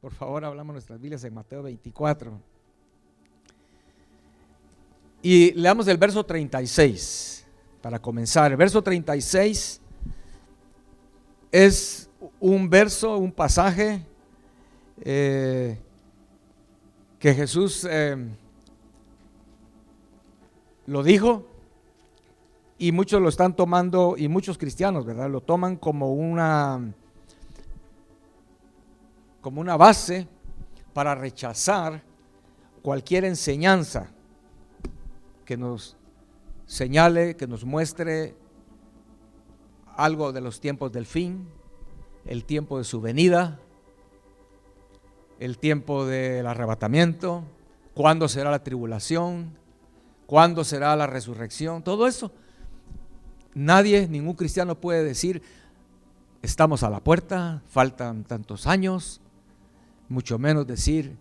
Por favor, hablamos nuestras Biblias en Mateo 24. Y leamos el verso 36 para comenzar. El verso 36 es un verso, un pasaje que Jesús lo dijo, y muchos lo están tomando, y muchos cristianos, ¿verdad?, lo toman como una base para rechazar cualquier enseñanza que nos señale, que nos muestre algo de los tiempos del fin, el tiempo de su venida, el tiempo del arrebatamiento, cuándo será la tribulación, cuándo será la resurrección. Todo eso, ningún cristiano puede decir: estamos a la puerta, faltan tantos años, mucho menos decir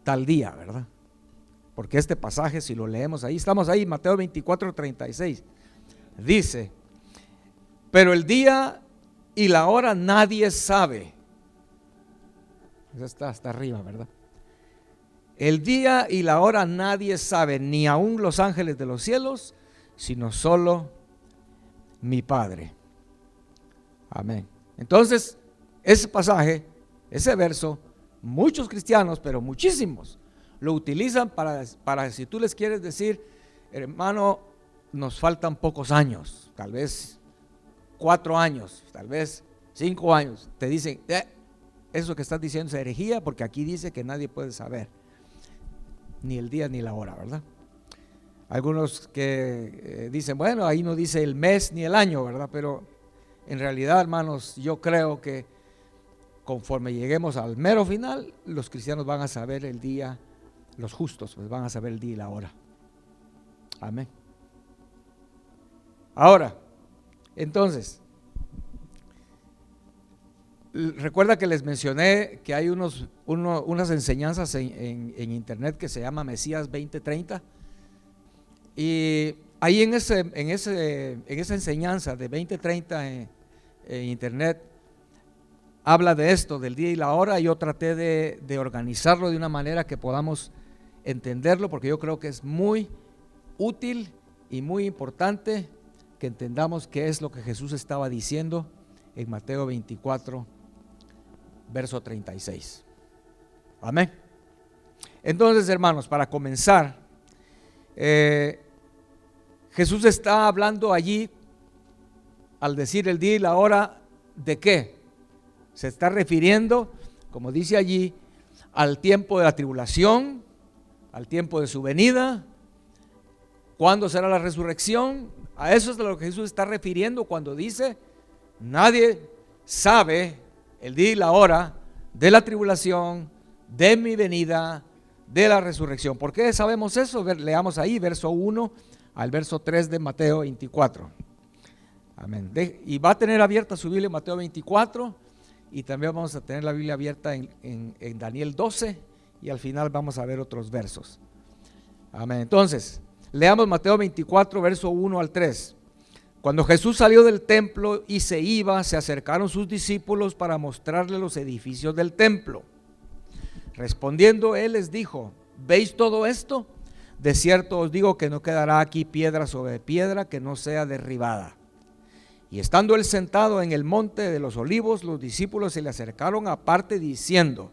tal día, ¿verdad? Porque este pasaje, si lo leemos ahí, estamos ahí, Mateo 24, 36, dice: pero el día y la hora nadie sabe. Eso está hasta arriba, ¿verdad? El día y la hora nadie sabe, ni aun los ángeles de los cielos, sino solo mi Padre. Amén. Entonces, ese pasaje, ese verso, muchos cristianos, pero muchísimos, lo utilizan para si tú les quieres decir: hermano, nos faltan pocos años, tal vez 4 años, tal vez 5 años, te dicen: eso que estás diciendo es herejía, porque aquí dice que nadie puede saber ni el día ni la hora, ¿verdad? Algunos que dicen: bueno, ahí no dice el mes ni el año, ¿verdad? Pero en realidad, hermanos, yo creo que conforme lleguemos al mero final, los cristianos van a saber el día, los justos pues van a saber el día y la hora. Amén. Ahora, entonces, recuerda que les mencioné que hay unas enseñanzas en internet que se llama Mesías 2030, y ahí en esa enseñanza de 2030 en internet habla de esto, del día y la hora. Yo traté de organizarlo de una manera que podamos entenderlo, porque yo creo que es muy útil y muy importante que entendamos qué es lo que Jesús estaba diciendo en Mateo 24, verso 36. Amén. Entonces, hermanos, para comenzar, Jesús está hablando allí, al decir el día y la hora, ¿de qué? Se está refiriendo, como dice allí, al tiempo de la tribulación, al tiempo de su venida, cuándo será la resurrección. A eso es de lo que Jesús está refiriendo cuando dice: nadie sabe el día y la hora de la tribulación, de mi venida, de la resurrección. ¿Por qué sabemos eso? Leamos ahí, verso 1 al verso 3 de Mateo 24. Amén. Y va a tener abierta su Biblia en Mateo 24, y también vamos a tener la Biblia abierta en Daniel 12, y al final vamos a ver otros versos. Amén. Entonces, leamos Mateo 24, verso 1 al 3. Cuando Jesús salió del templo y se iba, se acercaron sus discípulos para mostrarle los edificios del templo. Respondiendo él les dijo: ¿veis todo esto? De cierto os digo que no quedará aquí piedra sobre piedra que no sea derribada. Y estando él sentado en el monte de los olivos, los discípulos se le acercaron aparte diciendo: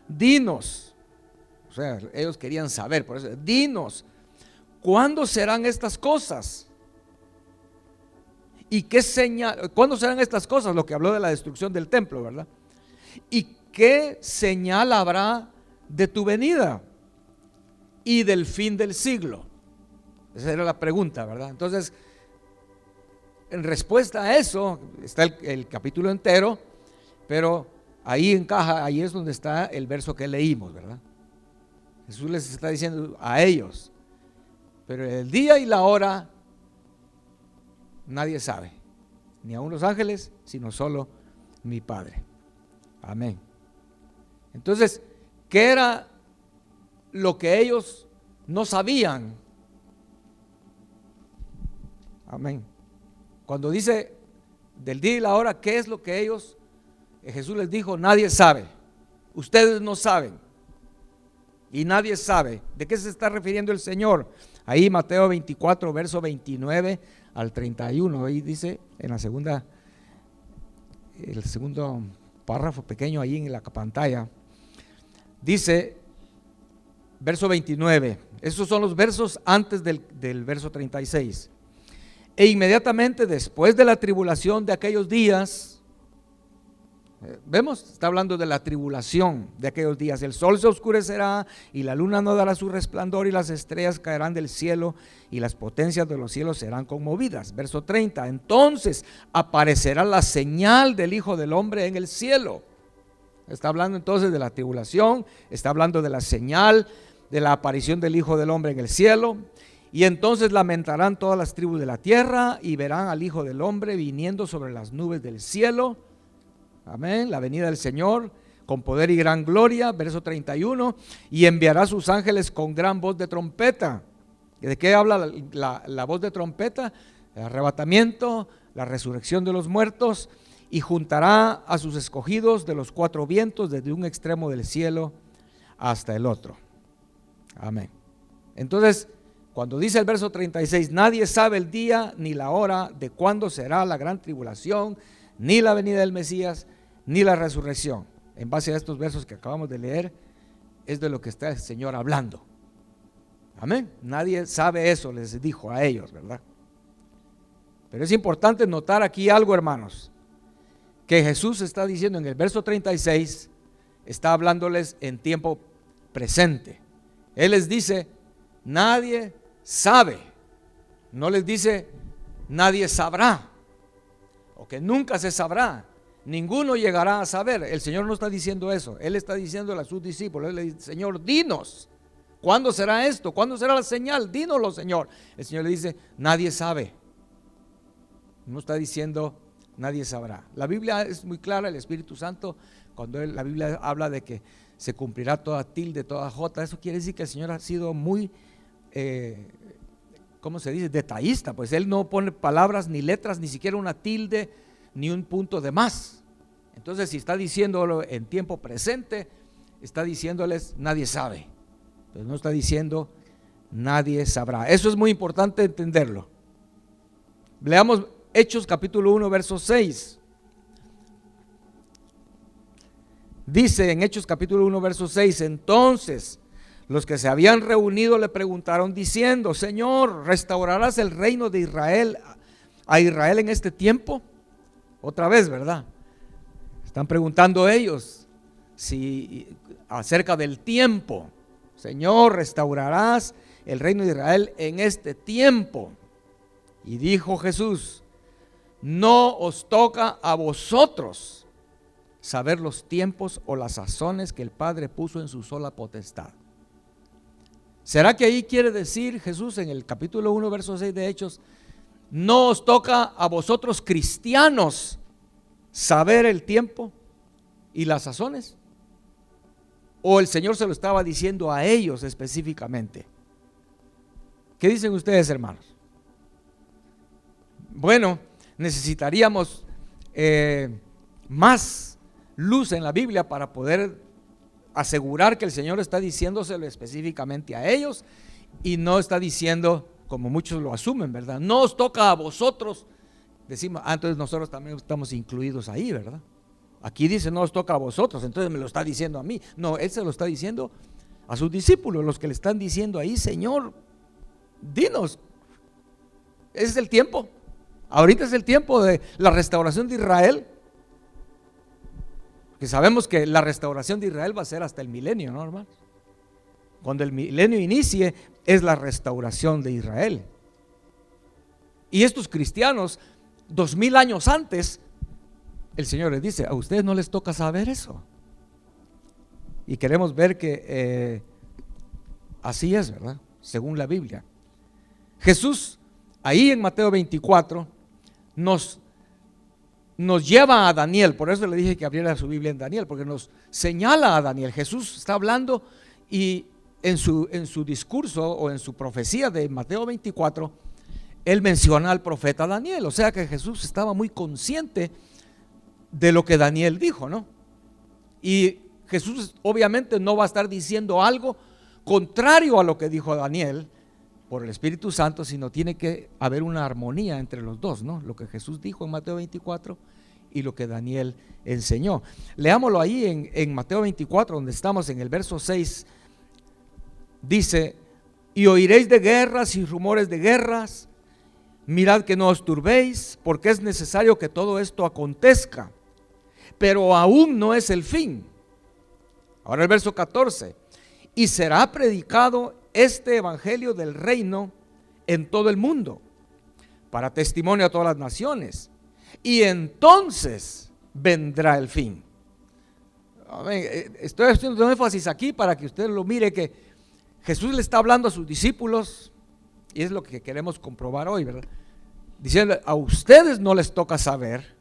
dinos, o sea, ellos querían saber, por eso, dinos, ¿cuándo serán estas cosas? ¿Y qué señal? ¿Cuándo serán estas cosas? Lo que habló de la destrucción del templo, ¿verdad? ¿Y qué señal habrá de tu venida y del fin del siglo? Esa era la pregunta, ¿verdad? Entonces, en respuesta a eso está el capítulo entero, pero ahí encaja, ahí es donde está el verso que leímos, ¿verdad? Jesús les está diciendo a ellos: pero el día y la hora nadie sabe, ni aun los ángeles, sino solo mi Padre. Amén. Entonces, ¿qué era lo que ellos no sabían? Amén. Cuando dice del día y la hora, ¿qué es lo que Jesús les dijo? Nadie sabe. Ustedes no saben y nadie sabe. ¿De qué se está refiriendo el Señor? Ahí Mateo 24, verso 29 al 31. Ahí dice en la segunda, el segundo párrafo pequeño ahí en la pantalla. Dice, verso 29. Esos son los versos antes del verso 36. E inmediatamente después de la tribulación de aquellos días, ¿vemos? Está hablando de la tribulación de aquellos días. El sol se oscurecerá y la luna no dará su resplandor y las estrellas caerán del cielo y las potencias de los cielos serán conmovidas. Verso 30. Entonces aparecerá la señal del Hijo del Hombre en el cielo. Está hablando entonces de la tribulación, está hablando de la señal de la aparición del Hijo del Hombre en el cielo. Y entonces lamentarán todas las tribus de la tierra y verán al Hijo del Hombre viniendo sobre las nubes del cielo. Amén, la venida del Señor con poder y gran gloria. Verso 31, y enviará a sus ángeles con gran voz de trompeta. ¿De qué habla la voz de trompeta? El arrebatamiento, la resurrección de los muertos, y juntará a sus escogidos de los cuatro vientos desde un extremo del cielo hasta el otro. Amén. Entonces, cuando dice el verso 36, nadie sabe el día ni la hora de cuándo será la gran tribulación, ni la venida del Mesías, ni la resurrección. En base a estos versos que acabamos de leer, es de lo que está el Señor hablando. Amén. Nadie sabe eso, les dijo a ellos, ¿verdad? Pero es importante notar aquí algo, hermanos, que Jesús está diciendo en el verso 36, está hablándoles en tiempo presente. Él les dice, nadie sabe, no les dice, nadie sabrá, o que nunca se sabrá, ninguno llegará a saber. El Señor no está diciendo eso, Él está diciéndole a sus discípulos, Él le dice, Señor, dinos, ¿cuándo será esto? ¿Cuándo será la señal? Dínoslo, Señor. El Señor le dice, nadie sabe, no está diciendo, nadie sabrá. La Biblia es muy clara, el Espíritu Santo, cuando la Biblia habla de que se cumplirá toda tilde, toda jota, eso quiere decir que el Señor ha sido muy, ¿cómo se dice? Detallista, pues Él no pone palabras ni letras, ni siquiera una tilde, ni un punto de más. Entonces, si está diciéndolo en tiempo presente, está diciéndoles, nadie sabe, pero no está diciendo, nadie sabrá. Eso es muy importante entenderlo. Leamos Hechos capítulo 1, verso 6. Dice en Hechos capítulo 1, verso 6, entonces los que se habían reunido le preguntaron diciendo, Señor, ¿restaurarás el reino de Israel a Israel en este tiempo? Otra vez, ¿verdad? Están preguntando ellos acerca del tiempo. Señor, ¿restaurarás el reino de Israel en este tiempo? Y dijo Jesús, no os toca a vosotros saber los tiempos o las sazones que el Padre puso en su sola potestad. ¿Será que ahí quiere decir Jesús en el capítulo 1, verso 6 de Hechos, no os toca a vosotros cristianos saber el tiempo y las sazones? ¿O el Señor se lo estaba diciendo a ellos específicamente? ¿Qué dicen ustedes, hermanos? Bueno, necesitaríamos más luz en la Biblia para poder asegurar que el Señor está diciéndoselo específicamente a ellos y no está diciendo, como muchos lo asumen, ¿verdad? No os toca a vosotros, decimos, entonces nosotros también estamos incluidos ahí, ¿verdad? Aquí dice, no os toca a vosotros, entonces me lo está diciendo a mí. No, Él se lo está diciendo a sus discípulos, los que le están diciendo ahí, Señor, dinos, ese es el tiempo. Ahorita es el tiempo de la restauración de Israel, que sabemos que la restauración de Israel va a ser hasta el milenio, ¿no, hermanos? Cuando el milenio inicie es la restauración de Israel. Y estos cristianos, 2000 años antes, el Señor les dice, a ustedes no les toca saber eso. Y queremos ver que así es, ¿verdad? Según la Biblia. Jesús, ahí en Mateo 24, nos lleva a Daniel. Por eso le dije que abriera su Biblia en Daniel, porque nos señala a Daniel. Jesús está hablando y en su discurso o en su profecía de Mateo 24, Él menciona al profeta Daniel. O sea que Jesús estaba muy consciente de lo que Daniel dijo, ¿no? Y Jesús obviamente no va a estar diciendo algo contrario a lo que dijo Daniel por el Espíritu Santo, sino tiene que haber una armonía entre los dos, ¿no? Lo que Jesús dijo en Mateo 24 y lo que Daniel enseñó. Leámoslo ahí en Mateo 24, donde estamos en el verso 6. Dice: y oiréis de guerras y rumores de guerras, mirad que no os turbéis, porque es necesario que todo esto acontezca, pero aún no es el fin. Ahora el verso 14: y será predicado este evangelio del reino en todo el mundo, para testimonio a todas las naciones, y entonces vendrá el fin. Estoy haciendo énfasis aquí para que usted lo mire, que Jesús le está hablando a sus discípulos, y es lo que queremos comprobar hoy, ¿verdad? Diciendo: a ustedes no les toca saber,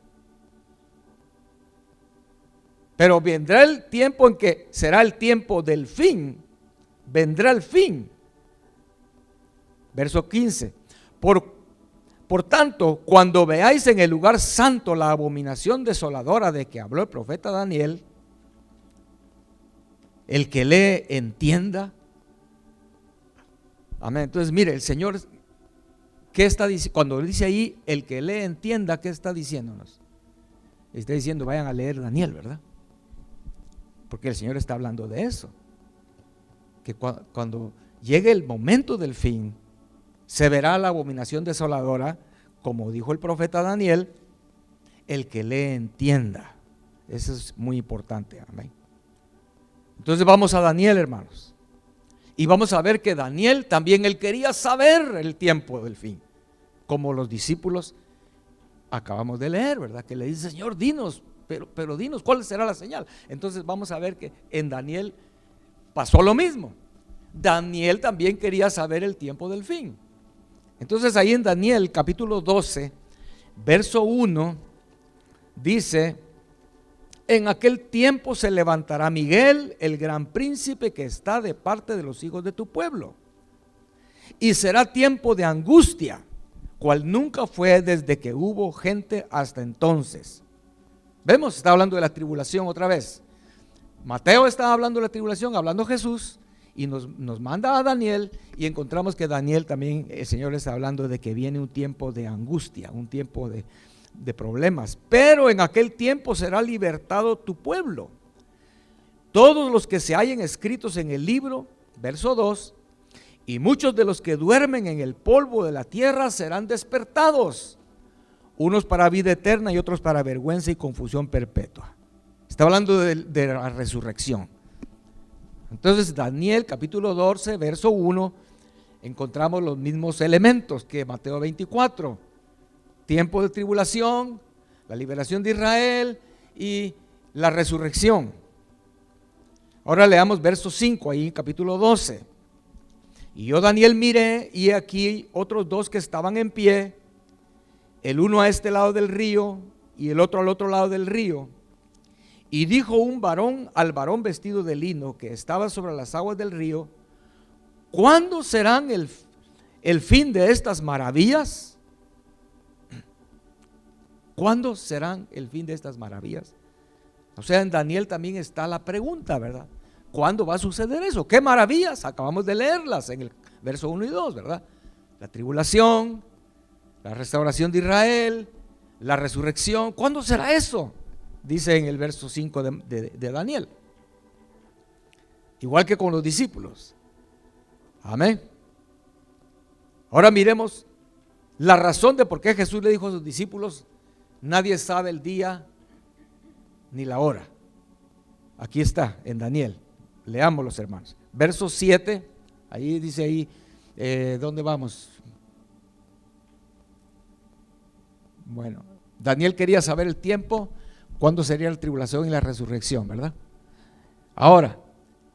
pero vendrá el tiempo en que será el tiempo del fin, vendrá el fin. Verso 15: por tanto, cuando veáis en el lugar santo la abominación desoladora de que habló el profeta Daniel, el que lee entienda. Amén. Entonces, mire, el Señor, ¿qué está diciendo? Cuando dice ahí, el que lee entienda, ¿qué está diciéndonos? Está diciendo: vayan a leer Daniel, ¿verdad? Porque el Señor está hablando de eso, que cuando llegue el momento del fin, se verá la abominación desoladora, como dijo el profeta Daniel. El que lee entienda. Eso es muy importante. Amén. Entonces vamos a Daniel, hermanos, y vamos a ver que Daniel también él quería saber el tiempo del fin, como los discípulos acabamos de leer, ¿verdad? Que le dice: Señor, dinos, pero dinos cuál será la señal. Entonces vamos a ver que en Daniel pasó lo mismo. Daniel también quería saber el tiempo del fin. Entonces ahí en Daniel capítulo 12, verso 1, dice: en aquel tiempo se levantará Miguel, el gran príncipe que está de parte de los hijos de tu pueblo, y será tiempo de angustia, cual nunca fue desde que hubo gente hasta entonces. Vemos, está hablando de la tribulación otra vez. Mateo está hablando de la tribulación, hablando Jesús, y nos manda a Daniel, y encontramos que Daniel también, el Señor está hablando de que viene un tiempo de angustia, un tiempo de problemas. Pero en aquel tiempo será libertado tu pueblo, todos los que se hallen escritos en el libro, verso 2, y muchos de los que duermen en el polvo de la tierra serán despertados, unos para vida eterna y otros para vergüenza y confusión perpetua. Está hablando de la resurrección. Entonces Daniel capítulo 12 verso 1 encontramos los mismos elementos que Mateo 24: tiempo de tribulación, la liberación de Israel y la resurrección. Ahora leamos verso 5 ahí en capítulo 12. Y yo Daniel miré, y aquí otros dos que estaban en pie, el uno a este lado del río y el otro al otro lado del río. Y dijo un varón al varón vestido de lino que estaba sobre las aguas del río: ¿cuándo serán el fin de estas maravillas? ¿Cuándo serán el fin de estas maravillas? O sea, en Daniel también está la pregunta, ¿verdad? ¿Cuándo va a suceder eso? ¿Qué maravillas? Acabamos de leerlas en el verso 1 y 2, ¿verdad? La tribulación, la restauración de Israel, la resurrección. ¿Cuándo será eso? Dice en el verso 5 de Daniel. Igual que con los discípulos. Amén. Ahora miremos la razón de por qué Jesús le dijo a sus discípulos: nadie sabe el día ni la hora. Aquí está en Daniel. Leamos, los hermanos. Verso 7, ahí dice ahí, ¿dónde vamos? Bueno, Daniel quería saber el tiempo, cuándo sería la tribulación y la resurrección, ¿verdad? Ahora,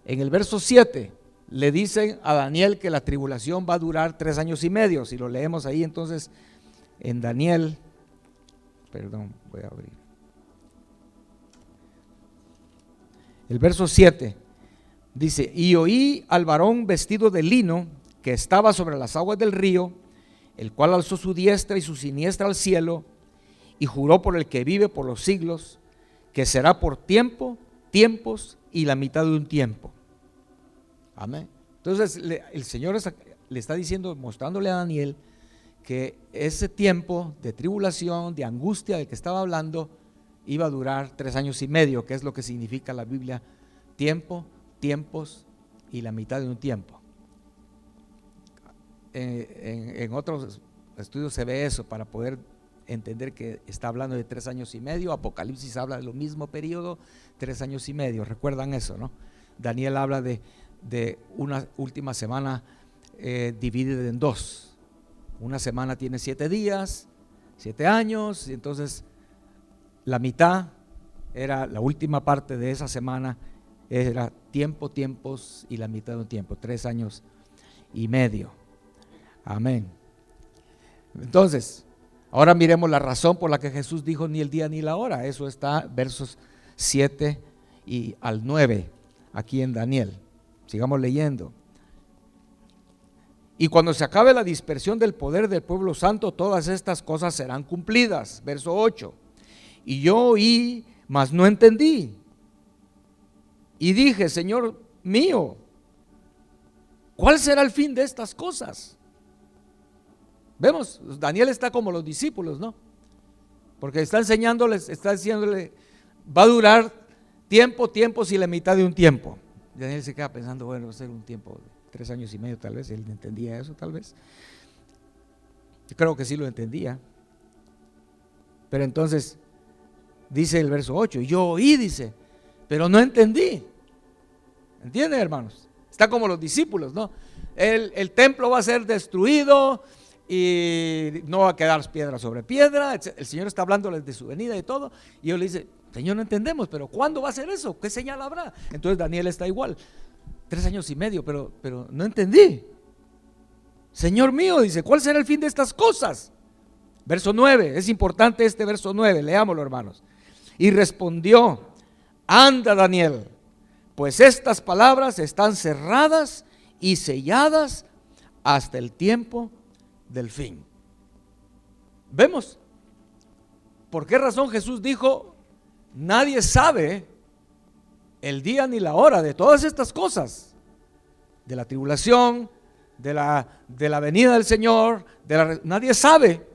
en el verso 7 le dicen a Daniel que la tribulación va a durar 3 años y medio. Si lo leemos ahí entonces en Daniel, perdón, voy a abrir el verso 7. Dice: y oí al varón vestido de lino que estaba sobre las aguas del río, el cual alzó su diestra y su siniestra al cielo, y juró por el que vive por los siglos, que será por tiempo, tiempos y la mitad de un tiempo. Amén. Entonces el Señor le está diciendo, mostrándole a Daniel que ese tiempo de tribulación, de angustia del que estaba hablando, iba a durar 3 años y medio, que es lo que significa la Biblia: tiempo, tiempos y la mitad de un tiempo. En otros estudios se ve eso para poder entender que está hablando de 3 años y medio. Apocalipsis habla de lo mismo periodo, 3 años y medio. ¿Recuerdan eso, no? Daniel habla de una última semana dividida en 2. Una semana tiene 7 días, 7 años, y entonces la mitad era la última parte de esa semana, era tiempo, tiempos y la mitad de un tiempo, 3 años y medio. Amén. Entonces, ahora miremos la razón por la que Jesús dijo ni el día ni la hora. Eso está versos 7 y al 9 aquí en Daniel. Sigamos leyendo. Y cuando se acabe la dispersión del poder del pueblo santo, todas estas cosas serán cumplidas. Verso 8. Y yo oí, mas no entendí. Y dije, Señor mío, ¿cuál será el fin de estas cosas? Vemos, Daniel está como los discípulos, ¿no? Porque está enseñándoles, está diciéndole, va a durar tiempo, tiempos y la mitad de un tiempo. Daniel se queda pensando, bueno, va a ser un tiempo, 3 años y medio tal vez. Él entendía eso tal vez. Yo creo que sí lo entendía. Pero entonces dice el verso 8, yo oí, dice, pero no entendí. ¿Entienden, hermanos? Está como los discípulos, ¿no? El templo va a ser destruido y no va a quedar piedra sobre piedra. El Señor está hablándoles de su venida y todo, y ellos le dicen, Señor, no entendemos, pero ¿cuándo va a ser eso? ¿Qué señal habrá? Entonces Daniel está igual, 3 años y medio, pero no entendí. Señor mío, dice, ¿cuál será el fin de estas cosas? Verso 9, es importante este verso 9, leámoslo, hermanos. Y respondió, anda, Daniel, pues estas palabras están cerradas y selladas hasta el tiempo del fin. Vemos por qué razón Jesús dijo, nadie sabe el día ni la hora de todas estas cosas, de la tribulación, de la venida del Señor, nadie sabe.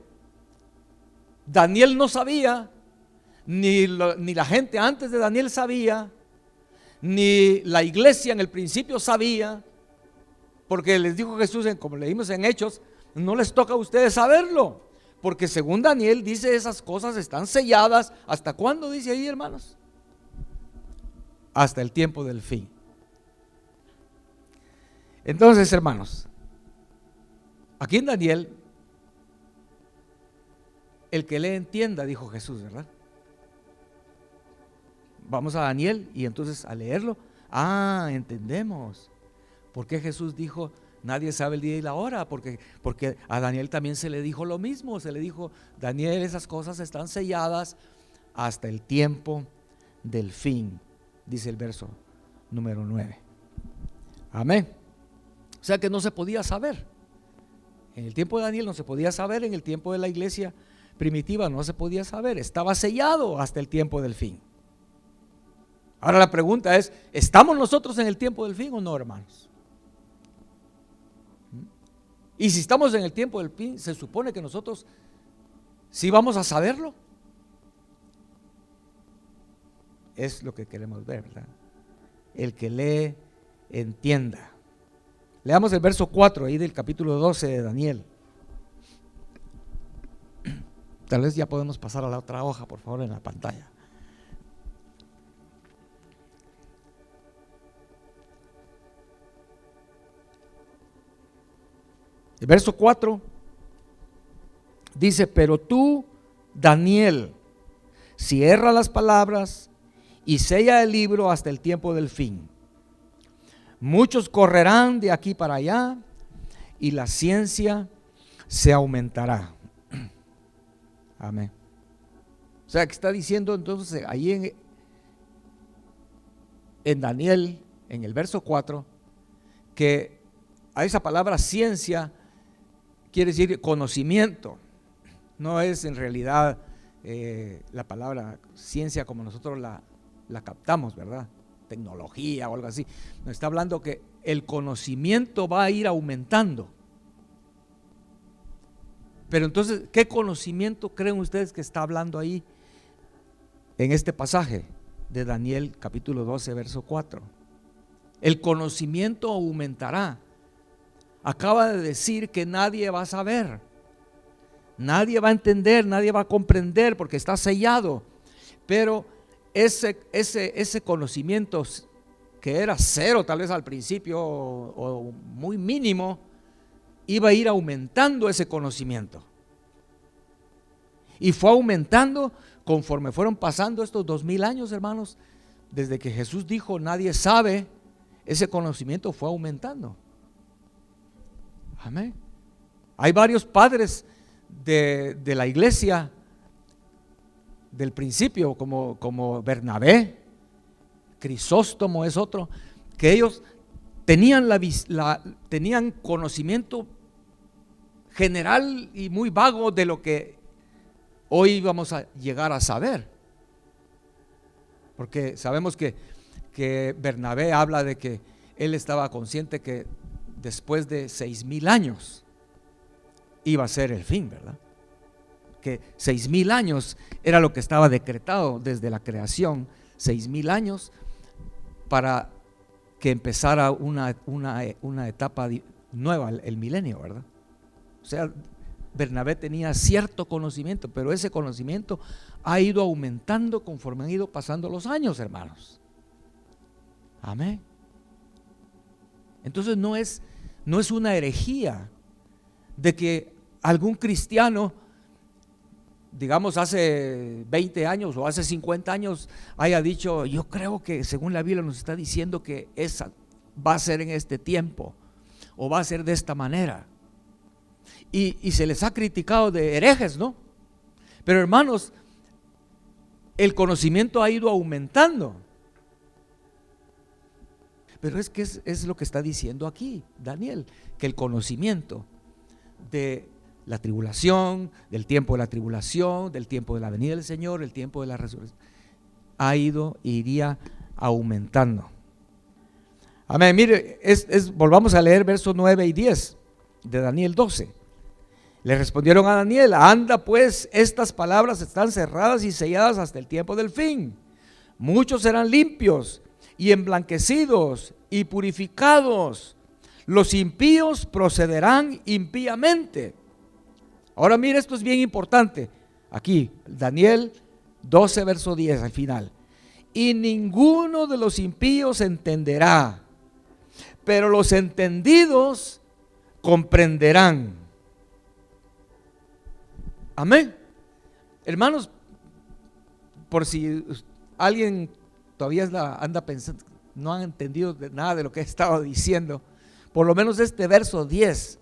Daniel no sabía, ni la gente antes de Daniel sabía, ni la iglesia en el principio sabía, porque les dijo Jesús, como leímos en Hechos, no les toca a ustedes saberlo, porque según Daniel dice, esas cosas están selladas. ¿Hasta cuándo dice ahí, hermanos? Hasta el tiempo del fin. Entonces, hermanos, aquí en Daniel, el que lee entienda, dijo Jesús, ¿verdad? Vamos a Daniel y entonces a leerlo. Entendemos por qué Jesús dijo, nadie sabe el día y la hora, porque a Daniel también se le dijo lo mismo. Se le dijo, Daniel, esas cosas están selladas hasta el tiempo del fin, dice el verso número 9. Amén. O sea que no se podía saber. En el tiempo de Daniel no se podía saber, en el tiempo de la iglesia primitiva no se podía saber, estaba sellado hasta el tiempo del fin. Ahora la pregunta es, ¿estamos nosotros en el tiempo del fin o no, hermanos? Y si estamos en el tiempo del fin, se supone que nosotros sí vamos a saberlo. Es lo que queremos ver, ¿verdad? El que lee, entienda. Leamos el verso 4 ahí del capítulo 12 de Daniel. Tal vez ya podemos pasar a la otra hoja, por favor, en la pantalla. El verso 4 dice, pero tú, Daniel, cierra las palabras y sella el libro hasta el tiempo del fin. Muchos correrán de aquí para allá y la ciencia se aumentará. Amén. O sea, que está diciendo entonces ahí en Daniel, en el verso 4, que a esa palabra ciencia quiere decir conocimiento. No es en realidad la palabra ciencia como nosotros la captamos, ¿verdad? tecnología o algo así. Nos está hablando que el conocimiento va a ir aumentando. Pero entonces, ¿qué conocimiento creen ustedes que está hablando ahí en este pasaje de Daniel capítulo 12, verso 4? El conocimiento aumentará. Acaba de decir que nadie va a saber, nadie va a entender, nadie va a comprender porque está sellado. Pero ese conocimiento que era cero tal vez al principio o muy mínimo, iba a ir aumentando ese conocimiento. Y fue aumentando conforme fueron pasando estos 2000 años, hermanos. Desde que Jesús dijo nadie sabe, ese conocimiento fue aumentando. Amén. Hay varios padres de la iglesia del principio, como Bernabé, Crisóstomo es otro, que ellos tenían tenían conocimiento general y muy vago de lo que hoy vamos a llegar a saber. Porque sabemos que Bernabé habla de que él estaba consciente que después de 6000 años iba a ser el fin, ¿verdad? Que 6000 años era lo que estaba decretado desde la creación, 6000 años para que empezara una etapa nueva, el milenio, ¿verdad? O sea, Bernabé tenía cierto conocimiento, pero ese conocimiento ha ido aumentando conforme han ido pasando los años, hermanos. Amén. Entonces no es una herejía de que algún cristiano, digamos hace 20 años o hace 50 años, haya dicho: yo creo que según la Biblia nos está diciendo que esa va a ser en este tiempo o va a ser de esta manera. Y se les ha criticado de herejes, ¿no? Pero hermanos, el conocimiento ha ido aumentando. Pero es que es lo que está diciendo aquí Daniel, que el conocimiento de la tribulación, del tiempo de la tribulación, del tiempo de la venida del Señor, el tiempo de la resurrección, ha ido e iría aumentando. Amén. Mire, volvamos a leer versos 9 y 10 de Daniel 12. Le respondieron a Daniel: anda pues, estas palabras están cerradas y selladas hasta el tiempo del fin. Muchos serán limpios y emblanquecidos y purificados. Los impíos procederán impíamente. Ahora mire, esto es bien importante. Aquí, Daniel 12, verso 10 al final. Y ninguno de los impíos entenderá, pero los entendidos comprenderán. Amén. Hermanos, por si alguien todavía anda pensando, no han entendido nada de lo que he estado diciendo, por lo menos este verso 10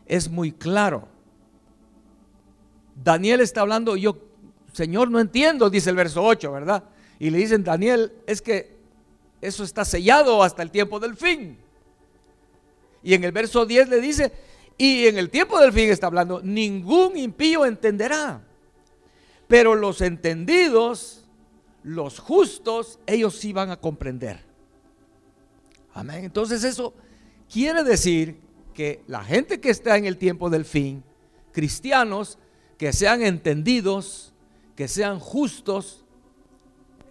es muy claro. Daniel está hablando: yo, Señor, no entiendo, dice el verso 8, ¿verdad? Y le dicen: Daniel, es que eso está sellado hasta el tiempo del fin. Y en el verso 10 le dice: y en el tiempo del fin está hablando, ningún impío entenderá, pero los entendidos, los justos, ellos sí van a comprender. Amén. Entonces eso quiere decir que la gente que está en el tiempo del fin, cristianos que sean entendidos, que sean justos,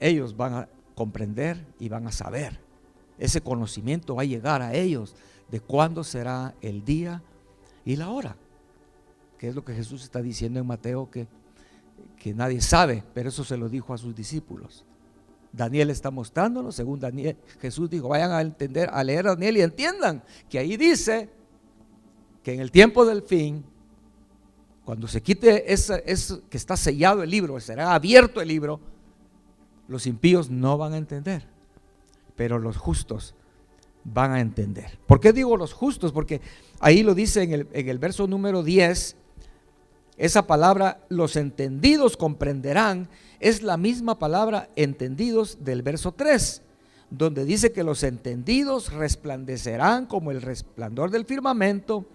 ellos van a comprender y van a saber. Ese conocimiento va a llegar a ellos de cuándo será el día y la hora, que es lo que Jesús está diciendo en Mateo, que nadie sabe, pero eso se lo dijo a sus discípulos. Daniel está mostrándonos, según Daniel, Jesús dijo: vayan a entender, a leer Daniel y entiendan que ahí dice que en el tiempo del fin, cuando se quite que está sellado el libro, será abierto el libro, los impíos no van a entender, pero los justos van a entender. ¿Por qué digo los justos? Porque ahí lo dice en el verso número 10, esa palabra, los entendidos comprenderán, es la misma palabra entendidos del verso 3, donde dice que los entendidos resplandecerán como el resplandor del firmamento,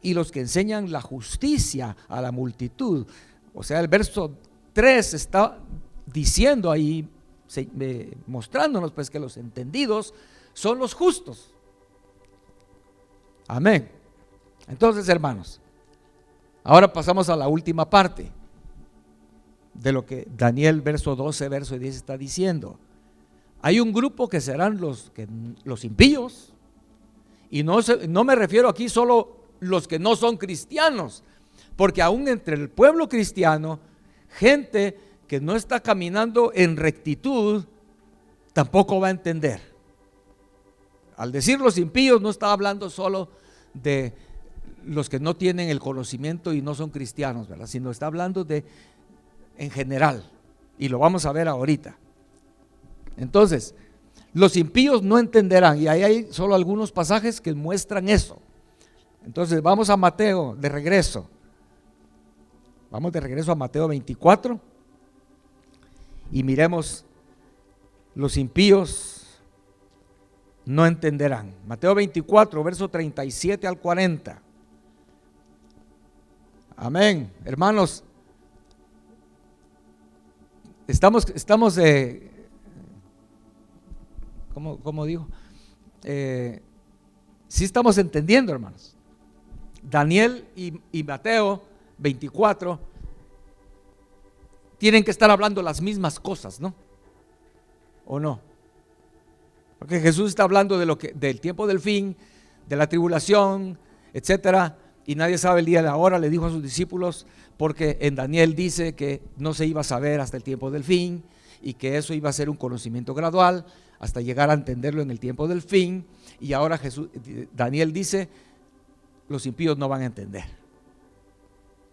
y los que enseñan la justicia a la multitud. O sea, el verso 3 está diciendo ahí, mostrándonos pues que los entendidos son los justos. Amén. Entonces, hermanos, ahora pasamos a la última parte de lo que Daniel verso 12, verso 10 está diciendo. Hay un grupo que serán los impíos, y no me refiero aquí solo los que no son cristianos, porque aún entre el pueblo cristiano, gente que no está caminando en rectitud, tampoco va a entender. Al decir los impíos, no está hablando solo de los que no tienen el conocimiento y no son cristianos, ¿verdad? Sino está hablando de en general, y lo vamos a ver ahorita. Entonces, los impíos no entenderán, y ahí hay solo algunos pasajes que muestran eso. Entonces vamos a Mateo de regreso. Vamos de regreso a Mateo 24 y miremos, los impíos no entenderán. Mateo 24, verso 37 al 40. Amén, hermanos. Estamos ¿cómo digo? Sí estamos entendiendo, hermanos. Daniel y Mateo 24 tienen que estar hablando las mismas cosas, ¿no? ¿O no? Porque Jesús está hablando del tiempo del fin, de la tribulación, etcétera, y nadie sabe el día y la hora, le dijo a sus discípulos, porque en Daniel dice que no se iba a saber hasta el tiempo del fin, y que eso iba a ser un conocimiento gradual hasta llegar a entenderlo en el tiempo del fin. Y ahora Daniel dice, los impíos no van a entender,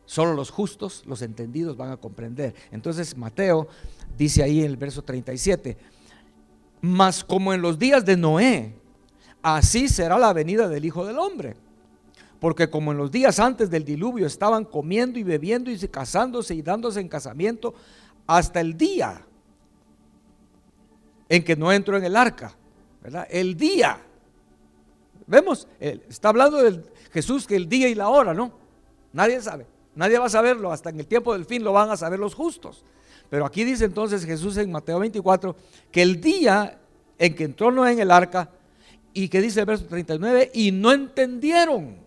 solo los justos, los entendidos van a comprender. Entonces Mateo dice ahí en el verso 37, mas como en los días de Noé, así será la venida del Hijo del Hombre. Porque como en los días antes del diluvio estaban comiendo y bebiendo y casándose y dándose en casamiento hasta el día en que no entró en el arca, ¿verdad? El día. Vemos, está hablando de Jesús que el día y la hora, ¿no? Nadie sabe, nadie va a saberlo, hasta en el tiempo del fin lo van a saber los justos. Pero aquí dice entonces Jesús en Mateo 24 que el día en que entró Noé en el arca, y que dice el verso 39, y no entendieron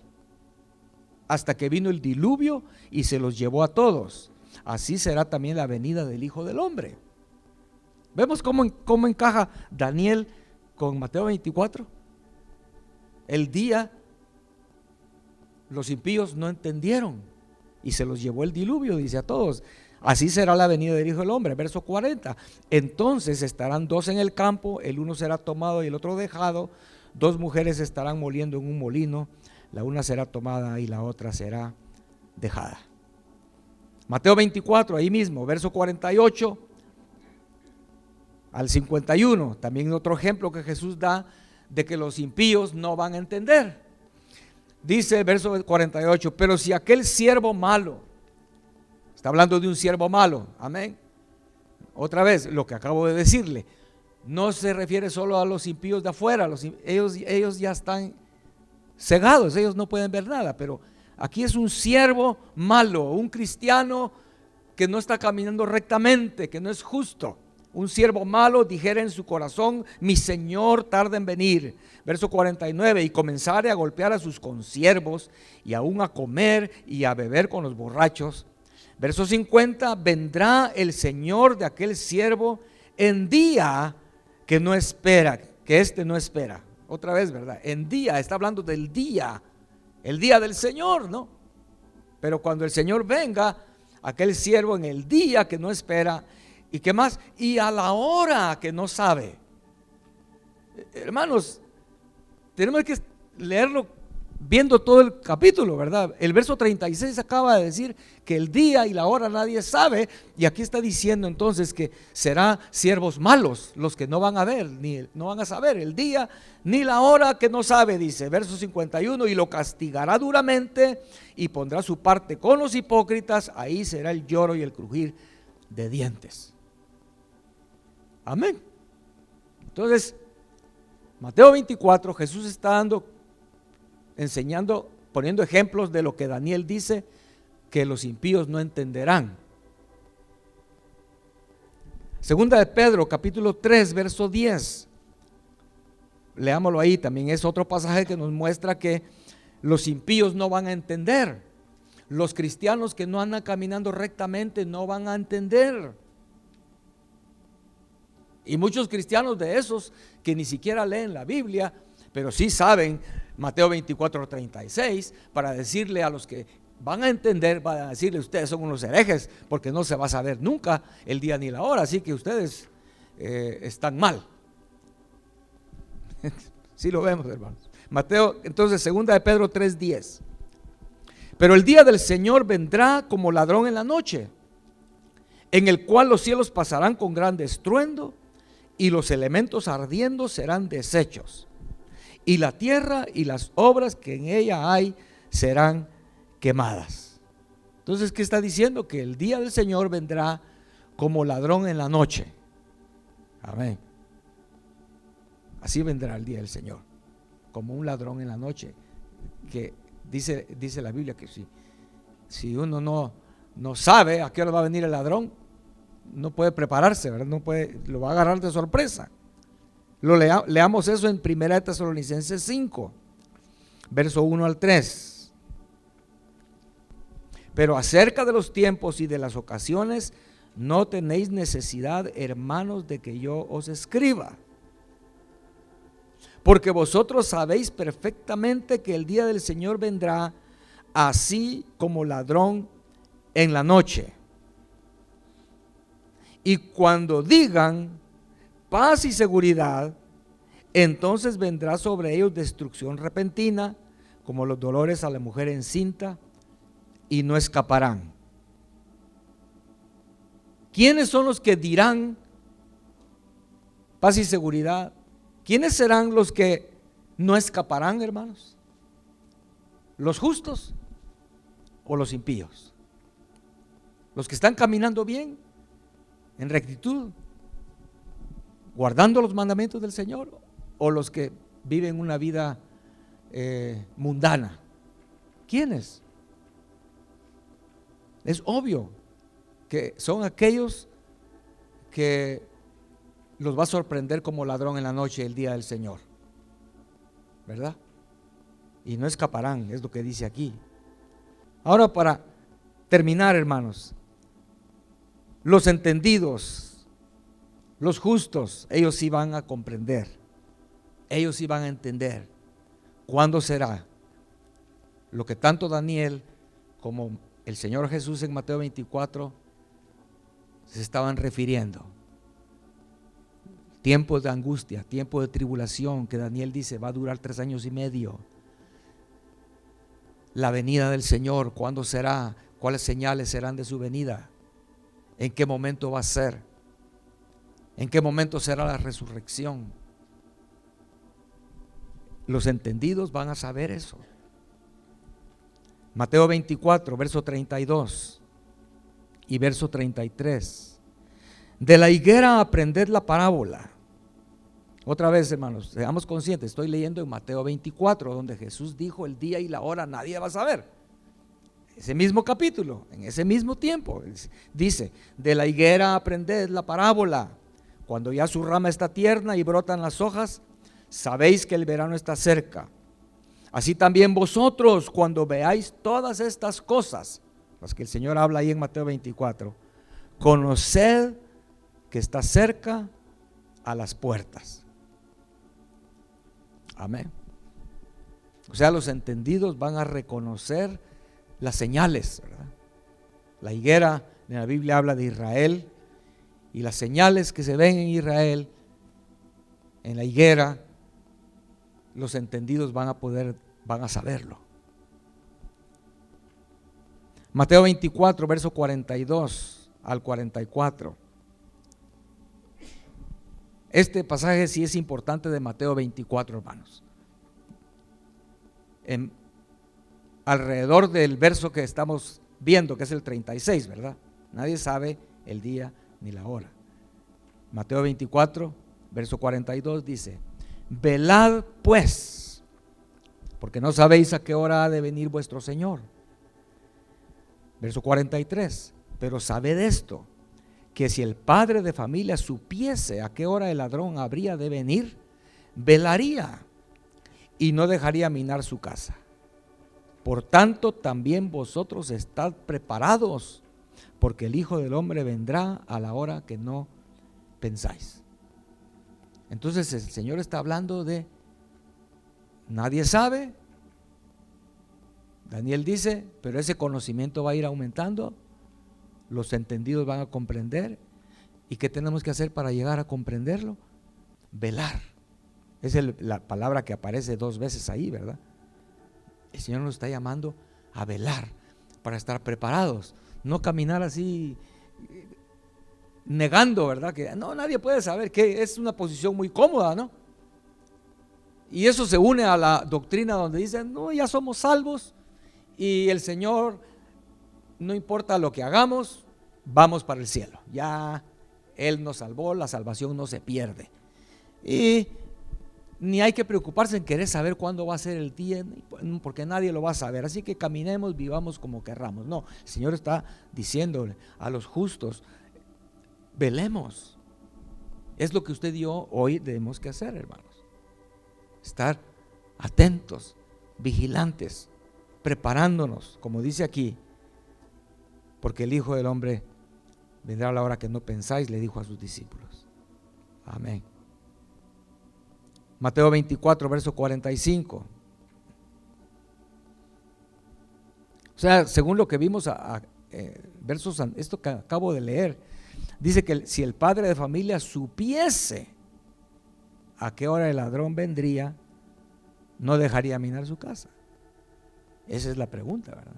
hasta que vino el diluvio y se los llevó a todos. Así será también la venida del Hijo del Hombre. ¿Vemos cómo encaja Daniel con Mateo 24? El día los impíos no entendieron y se los llevó el diluvio, dice a todos. Así será la venida del Hijo del Hombre, verso 40. Entonces estarán dos en el campo, el uno será tomado y el otro dejado. Dos mujeres estarán moliendo en un molino, la una será tomada y la otra será dejada. Mateo 24, ahí mismo, verso 48 al 51, también otro ejemplo que Jesús da de que los impíos no van a entender. Dice el verso 48, pero si aquel siervo malo, está hablando de un siervo malo, amén. Otra vez, lo que acabo de decirle, no se refiere solo a los impíos de afuera, ellos ya están cegados, ellos no pueden ver nada, pero aquí es un siervo malo, un cristiano que no está caminando rectamente, que no es justo. Un siervo malo dijera en su corazón, mi Señor tarda en venir. Verso 49, y comenzare a golpear a sus consiervos y aún a comer y a beber con los borrachos. Verso 50, vendrá el Señor de aquel siervo en día que no espera, que éste no espera. Otra vez, ¿verdad? En día, está hablando del día, el día del Señor, ¿no? Pero cuando el Señor venga, aquel siervo en el día que no espera, ¿y qué más? Y a la hora que no sabe. Hermanos, tenemos que leerlo viendo todo el capítulo, ¿verdad? El verso 36 acaba de decir que el día y la hora nadie sabe, y aquí está diciendo entonces que será siervos malos los que no van a ver, ni no van a saber el día ni la hora que no sabe, dice verso 51, y lo castigará duramente y pondrá su parte con los hipócritas, ahí será el lloro y el crujir de dientes. Amén. Entonces, Mateo 24, Jesús está enseñando, poniendo ejemplos de lo que Daniel dice que los impíos no entenderán. Segunda de Pedro, capítulo 3, verso 10. Leámoslo ahí, también es otro pasaje que nos muestra que los impíos no van a entender. Los cristianos que no andan caminando rectamente no van a entender. Y muchos cristianos de esos que ni siquiera leen la Biblia, pero sí saben Mateo 24:36, para decirle a los que van a entender, van a decirle: ustedes son unos herejes, porque no se va a saber nunca el día ni la hora, así que ustedes están mal. Sí lo vemos, hermanos. Mateo, entonces, segunda de Pedro 3:10. Pero el día del Señor vendrá como ladrón en la noche, en el cual los cielos pasarán con gran estruendo, y los elementos ardiendo serán deshechos, y la tierra y las obras que en ella hay serán quemadas. Entonces, ¿qué está diciendo? Que el día del Señor vendrá como ladrón en la noche. Amén. Así vendrá el día del Señor, como un ladrón en la noche. Que dice la Biblia que si uno no sabe a qué hora va a venir el ladrón, no puede prepararse, ¿verdad? No puede, lo va a agarrar de sorpresa. Leamos eso en 1 Tesalonicenses 5, verso 1 al 3. Pero acerca de los tiempos y de las ocasiones, no tenéis necesidad, hermanos, de que yo os escriba, porque vosotros sabéis perfectamente que el día del Señor vendrá así como ladrón en la noche. Y cuando digan paz y seguridad, entonces vendrá sobre ellos destrucción repentina, como los dolores a la mujer encinta, y no escaparán. ¿Quiénes son los que dirán paz y seguridad? ¿Quiénes serán los que no escaparán, hermanos? ¿Los justos o los impíos? ¿Los que están caminando bien, en rectitud, guardando los mandamientos del Señor, o los que viven una vida mundana? ¿Quiénes? Es obvio que son aquellos que los va a sorprender como ladrón en la noche el día del Señor, ¿verdad? Y no escaparán, es lo que dice aquí. Ahora, para terminar, hermanos, los entendidos, los justos, ellos sí van a comprender, ellos sí van a entender cuándo será lo que tanto Daniel como el Señor Jesús en Mateo 24 se estaban refiriendo. Tiempos de angustia, tiempo de tribulación, que Daniel dice va a durar 3 años y medio. La venida del Señor, ¿cuándo será? ¿Cuáles señales serán de su venida? ¿En qué momento va a ser? ¿En qué momento será la resurrección? Los entendidos van a saber eso. Mateo 24, verso 32 y verso 33. De la higuera aprended la parábola. Otra vez, hermanos, seamos conscientes, estoy leyendo en Mateo 24, donde Jesús dijo el día y la hora nadie va a saber. Ese mismo capítulo, en ese mismo tiempo, dice: de la higuera aprended la parábola. Cuando ya su rama está tierna y brotan las hojas, sabéis que el verano está cerca. Así también vosotros, cuando veáis todas estas cosas, las que el Señor habla ahí en Mateo 24, conoced que está cerca a las puertas. Amén. O sea, los entendidos van a reconocer las señales, ¿verdad? La higuera en la Biblia habla de Israel, y las señales que se ven en Israel, en la higuera, los entendidos van a saberlo. Mateo 24, verso 42 al 44. Este pasaje sí es importante de Mateo 24, hermanos. Alrededor del verso que estamos viendo, que es el 36, ¿verdad? Nadie sabe el día ni la hora. Mateo 24, verso 42 dice: velad pues, porque no sabéis a qué hora ha de venir vuestro Señor. Verso 43: pero sabed esto, que si el padre de familia supiese a qué hora el ladrón habría de venir, velaría y no dejaría minar su casa. Por tanto, también vosotros estad preparados, porque el Hijo del Hombre vendrá a la hora que no pensáis. Entonces el Señor está hablando de nadie sabe. Daniel dice, pero ese conocimiento va a ir aumentando, los entendidos van a comprender. ¿Y qué tenemos que hacer para llegar a comprenderlo? Velar. Esa es la palabra que aparece 2 veces ahí, ¿verdad? El Señor nos está llamando a velar para estar preparados, no caminar así negando, ¿verdad? Que no, nadie puede saber, que es una posición muy cómoda, ¿no? Y eso se une a la doctrina donde dicen, no, ya somos salvos y el Señor, no importa lo que hagamos, vamos para el cielo. Ya Él nos salvó, la salvación no se pierde. Y ni hay que preocuparse en querer saber cuándo va a ser el día, porque nadie lo va a saber. Así que caminemos, vivamos como querramos. No, el Señor está diciéndole a los justos, velemos. Es lo que usted y yo hoy debemos que hacer, hermanos. Estar atentos, vigilantes, preparándonos, como dice aquí, porque el Hijo del Hombre vendrá a la hora que no pensáis, le dijo a sus discípulos. Amén. Mateo 24, verso 45. O sea, según lo que vimos versos, esto que acabo de leer, dice que si el padre de familia supiese a qué hora el ladrón vendría, no dejaría minar su casa. Esa es la pregunta, ¿verdad?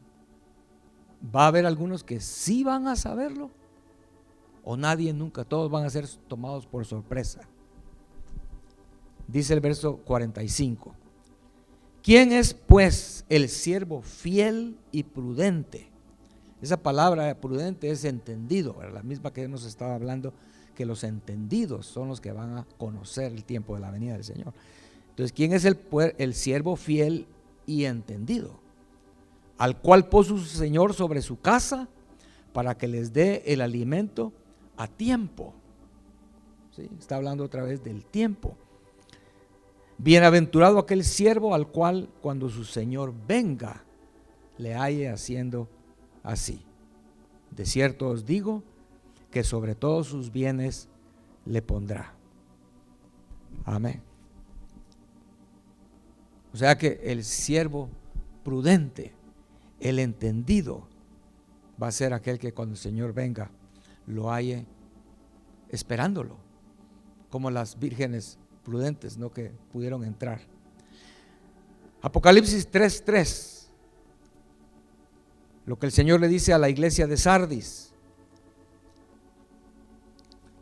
¿Va a haber algunos que sí van a saberlo? ¿O nadie nunca? Todos van a ser tomados por sorpresa. Dice el verso 45. ¿Quién es pues el siervo fiel y prudente? Esa palabra prudente es entendido, ¿verdad? La misma que hemos estado hablando, que los entendidos son los que van a conocer el tiempo de la venida del Señor. Entonces, ¿quién es el siervo fiel y entendido? Al cual puso su Señor sobre su casa para que les dé el alimento a tiempo. ¿Sí? Está hablando otra vez del tiempo. Bienaventurado aquel siervo al cual cuando su Señor venga le halle haciendo así. De cierto os digo que sobre todos sus bienes le pondrá. Amén. O sea que el siervo prudente, el entendido, va a ser aquel que cuando el Señor venga lo halle esperándolo, como las vírgenes prudentes, no que pudieron entrar. Apocalipsis 3:3, lo que el Señor le dice a la iglesia de Sardis,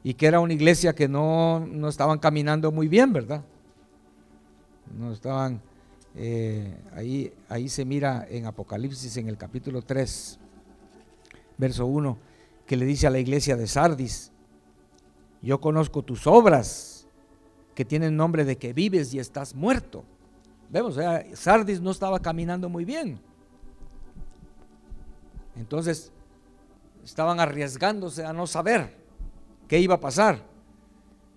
y que era una iglesia que no estaban caminando muy bien, ¿verdad? No estaban, ahí se mira en Apocalipsis en el capítulo 3, verso 1, que le dice a la iglesia de Sardis, yo conozco tus obras, que tienen nombre de que vives y estás muerto. Vemos, Sardis no estaba caminando muy bien. Entonces estaban arriesgándose a no saber qué iba a pasar.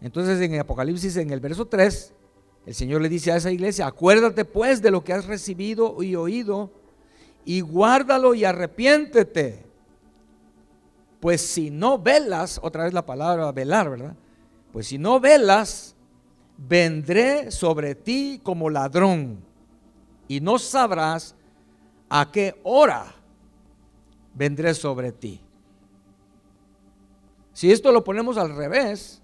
Entonces en Apocalipsis, en el verso 3, el Señor le dice a esa iglesia, acuérdate pues de lo que has recibido y oído, y guárdalo y arrepiéntete. Pues si no velas, otra vez la palabra velar, ¿verdad? Pues si no velas, vendré sobre ti como ladrón, y no sabrás a qué hora vendré sobre ti. Si esto lo ponemos al revés,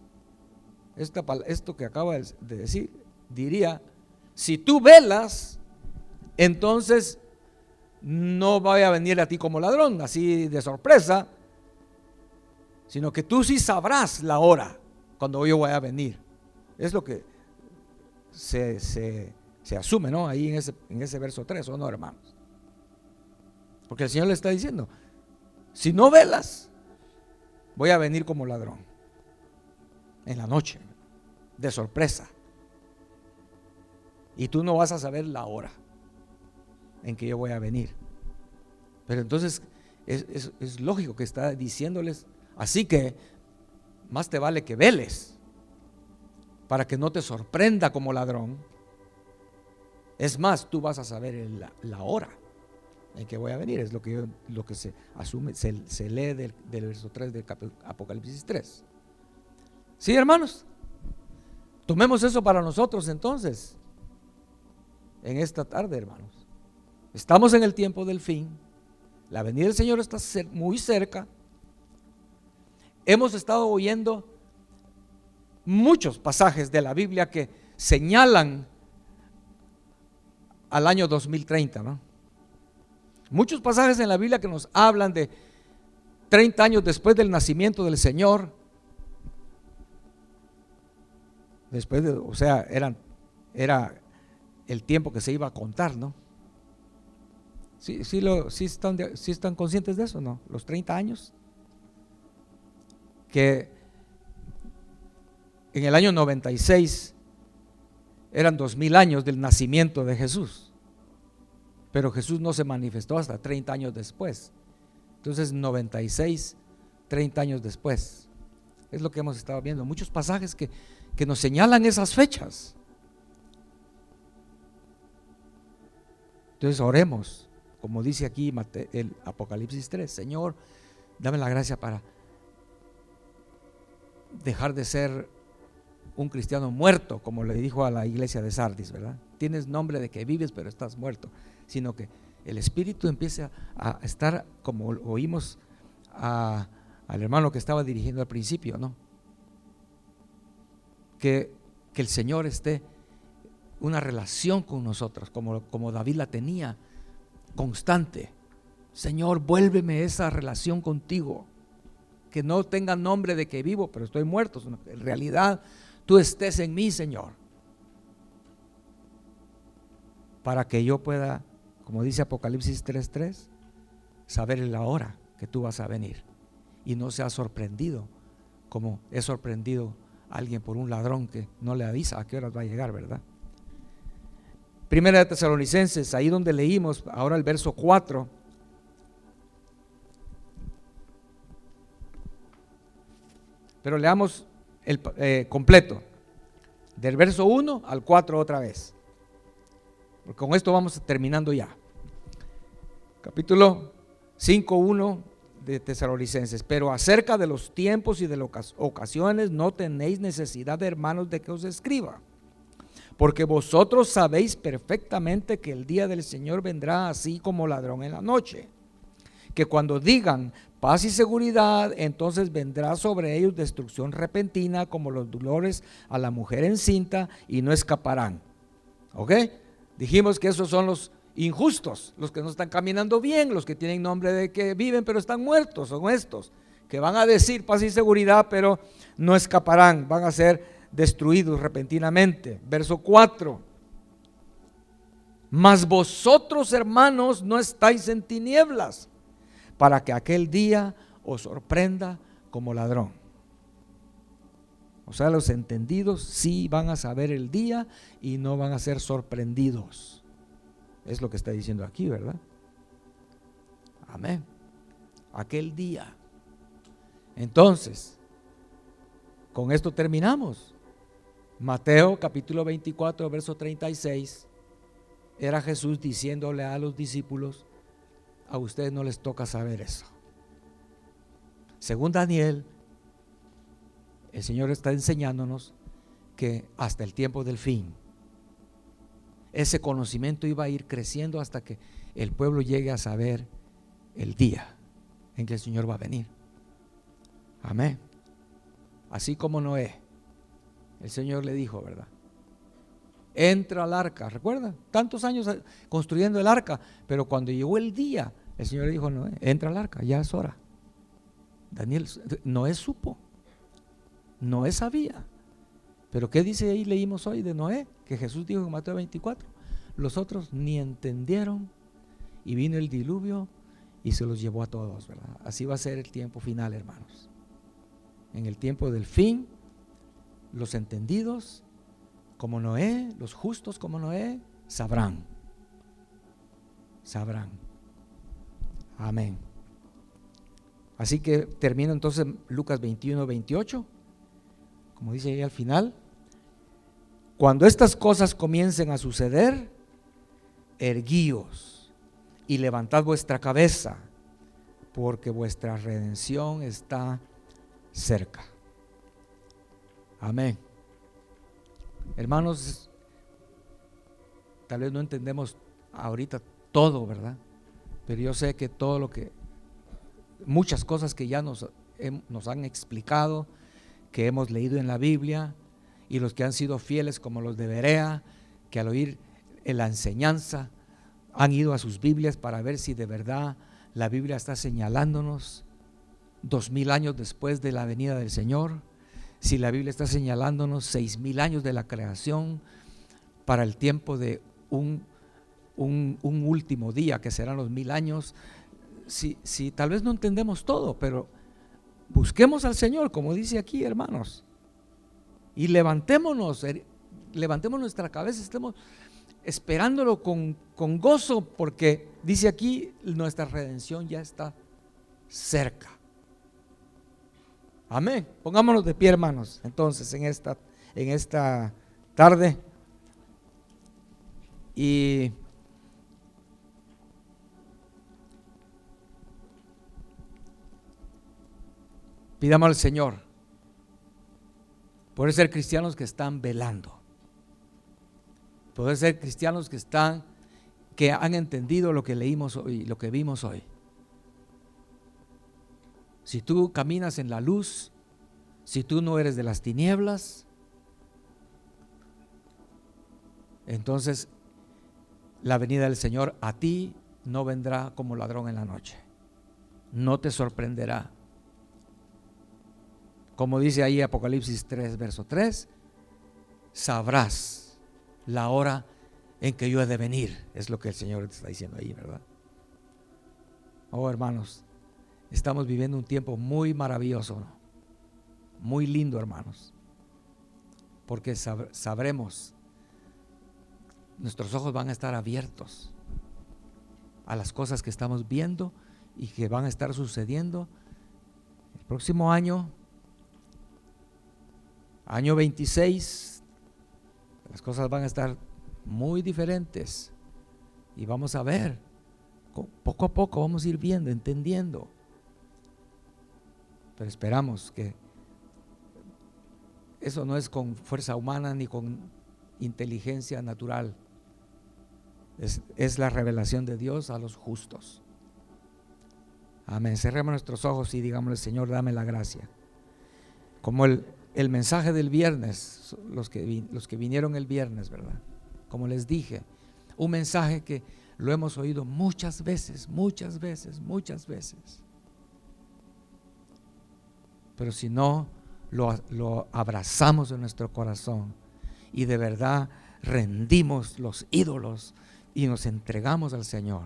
esto que acaba de decir, diría, si tú velas, entonces no vaya a venir a ti como ladrón, así de sorpresa, sino que tú sí sabrás la hora cuando yo voy a venir. Es lo que se asume, ¿no? Ahí en ese verso 3, ¿o no, hermanos? Porque el Señor le está diciendo, si no velas, voy a venir como ladrón, en la noche, de sorpresa. Y tú no vas a saber la hora en que yo voy a venir. Pero entonces es lógico que está diciéndoles, así que más te vale que veles para que no te sorprenda como ladrón. Es más, tú vas a saber la hora en que voy a venir. Es lo que se asume, se lee del verso 3 del Apocalipsis 3. Sí, hermanos, tomemos eso para nosotros entonces, en esta tarde, hermanos. Estamos en el tiempo del fin. La venida del Señor está muy cerca. Hemos estado oyendo muchos pasajes de la Biblia que señalan al año 2030, ¿no? Muchos pasajes en la Biblia que nos hablan de 30 años después del nacimiento del Señor. Después de, o sea, era el tiempo que se iba a contar, ¿no? Sí están conscientes de eso, ¿no? Los 30 años. Que en el año 96 eran 2000 años del nacimiento de Jesús. Pero Jesús no se manifestó hasta 30 años después. Entonces 96, 30 años después. Es lo que hemos estado viendo. Muchos pasajes que nos señalan esas fechas. Entonces oremos, como dice aquí el Apocalipsis 3. Señor, dame la gracia para dejar de ser un cristiano muerto, como le dijo a la iglesia de Sardis, ¿verdad? Tienes nombre de que vives, pero estás muerto. Sino que el Espíritu empiece a estar, como oímos al hermano que estaba dirigiendo al principio, ¿no? Que el Señor esté una relación con nosotros, como David la tenía, constante. Señor, vuélveme esa relación contigo, que no tenga nombre de que vivo, pero estoy muerto. En realidad, tú estés en mí, Señor, para que yo pueda, como dice Apocalipsis 3:3, saber la hora que tú vas a venir y no sea sorprendido, como es sorprendido alguien por un ladrón que no le avisa a qué horas va a llegar, ¿verdad? Primera de Tesalonicenses, ahí donde leímos ahora el verso 4. Pero leamos el completo, del verso 1 al 4 otra vez, porque con esto vamos terminando ya. Capítulo 5:1 de Tesalonicenses. Pero acerca de los tiempos y de las ocasiones no tenéis necesidad, hermanos, de que os escriba, porque vosotros sabéis perfectamente que el día del Señor vendrá así como ladrón en la noche, que cuando digan paz y seguridad, entonces vendrá sobre ellos destrucción repentina como los dolores a la mujer encinta, y no escaparán. ¿Ok? Dijimos que esos son los injustos, los que no están caminando bien, los que tienen nombre de que viven pero están muertos. Son estos que van a decir paz y seguridad, pero no escaparán, van a ser destruidos repentinamente. Verso 4. Mas vosotros, hermanos, no estáis en tinieblas, para que aquel día os sorprenda como ladrón. O sea, los entendidos sí van a saber el día y no van a ser sorprendidos. Es lo que está diciendo aquí, ¿verdad? Amén. Aquel día. Entonces, con esto terminamos. Mateo capítulo 24, verso 36. Era Jesús diciéndole a los discípulos: a ustedes no les toca saber eso. Según Daniel, el Señor está enseñándonos que hasta el tiempo del fin, ese conocimiento iba a ir creciendo hasta que el pueblo llegue a saber el día en que el Señor va a venir. Amén. Así como Noé, el Señor le dijo, ¿verdad? Entra al arca. ¿Recuerdan? Tantos años construyendo el arca, pero cuando llegó el día, el Señor le dijo: Noé, entra al arca, ya es hora. Noé supo, Noé sabía. Pero ¿qué dice ahí? Leímos hoy de Noé, que Jesús dijo en Mateo 24: los otros ni entendieron, y vino el diluvio y se los llevó a todos, ¿verdad? Así va a ser el tiempo final, hermanos. En el tiempo del fin, los entendidos como Noé, los justos como Noé, sabrán. Amén. Así que termino entonces Lucas 21:28. como dice ahí al final, cuando estas cosas comiencen a suceder, erguíos y levantad vuestra cabeza, porque vuestra redención está cerca. Amén. Hermanos, tal vez no entendemos ahorita todo, ¿verdad? Pero yo sé que muchas cosas que ya nos han explicado, que hemos leído en la Biblia, y los que han sido fieles como los de Berea, que al oír la enseñanza han ido a sus Biblias para ver si de verdad la Biblia está señalándonos 2000 años después de la venida del Señor, si la Biblia está señalándonos 6000 años de la creación para el tiempo de un último día que serán los 1000 años. Si tal vez no entendemos todo, pero busquemos al Señor, como dice aquí, hermanos, y levantemos nuestra cabeza, estemos esperándolo con gozo, porque dice aquí, nuestra redención ya está cerca. Amén. Pongámonos de pie, hermanos, entonces en esta tarde, y pidamos al Señor poder ser cristianos que están velando, poder ser cristianos que han entendido lo que leímos hoy, lo que vimos hoy. Si tú caminas en la luz, si tú no eres de las tinieblas, entonces la venida del Señor a ti no vendrá como ladrón en la noche, no te sorprenderá. Como dice ahí Apocalipsis 3, verso 3, sabrás la hora en que yo he de venir, es lo que el Señor te está diciendo ahí, ¿verdad? Oh, hermanos, estamos viviendo un tiempo muy maravilloso, ¿no? Muy lindo, hermanos, porque sabremos, nuestros ojos van a estar abiertos a las cosas que estamos viendo y que van a estar sucediendo el próximo año 26. Las cosas van a estar muy diferentes y vamos a ver, poco a poco vamos a ir viendo, entendiendo, pero esperamos que eso no es con fuerza humana ni con inteligencia natural, es la revelación de Dios a los justos. Amén. Cerremos nuestros ojos y digámosle: Señor, dame la gracia, como el mensaje del viernes, los que vinieron el viernes, ¿verdad? Como les dije, un mensaje que lo hemos oído muchas veces, pero si no lo abrazamos en nuestro corazón y de verdad rendimos los ídolos y nos entregamos al Señor,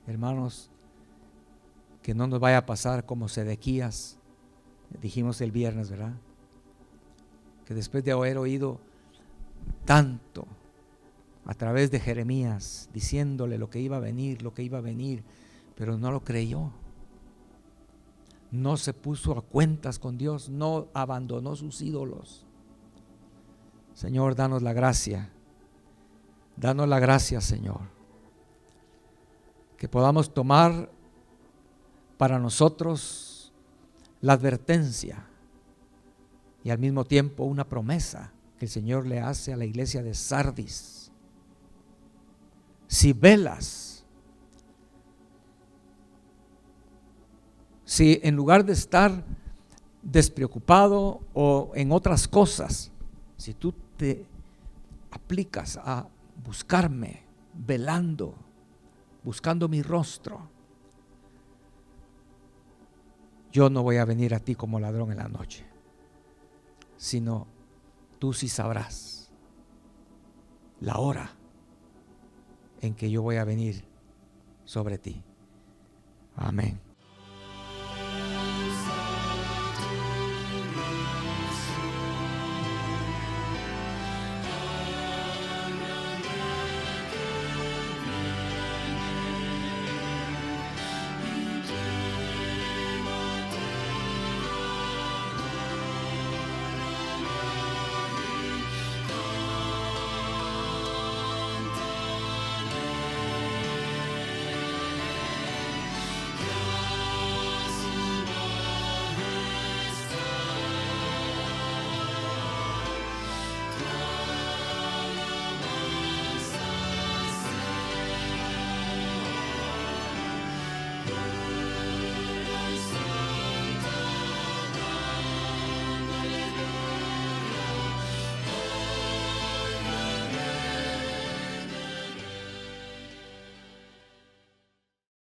hermanos, que no nos vaya a pasar como Sedequías. Dijimos el viernes, ¿verdad? Que después de haber oído tanto a través de Jeremías, diciéndole lo que iba a venir, pero no lo creyó. No se puso a cuentas con Dios, no abandonó sus ídolos. Señor, danos la gracia, Señor, que podamos tomar para nosotros la advertencia y al mismo tiempo una promesa que el Señor le hace a la iglesia de Sardis. Si velas, si en lugar de estar despreocupado o en otras cosas, si tú te aplicas a buscarme, velando, buscando mi rostro, yo no voy a venir a ti como ladrón en la noche, sino tú sí sabrás la hora en que yo voy a venir sobre ti. Amén.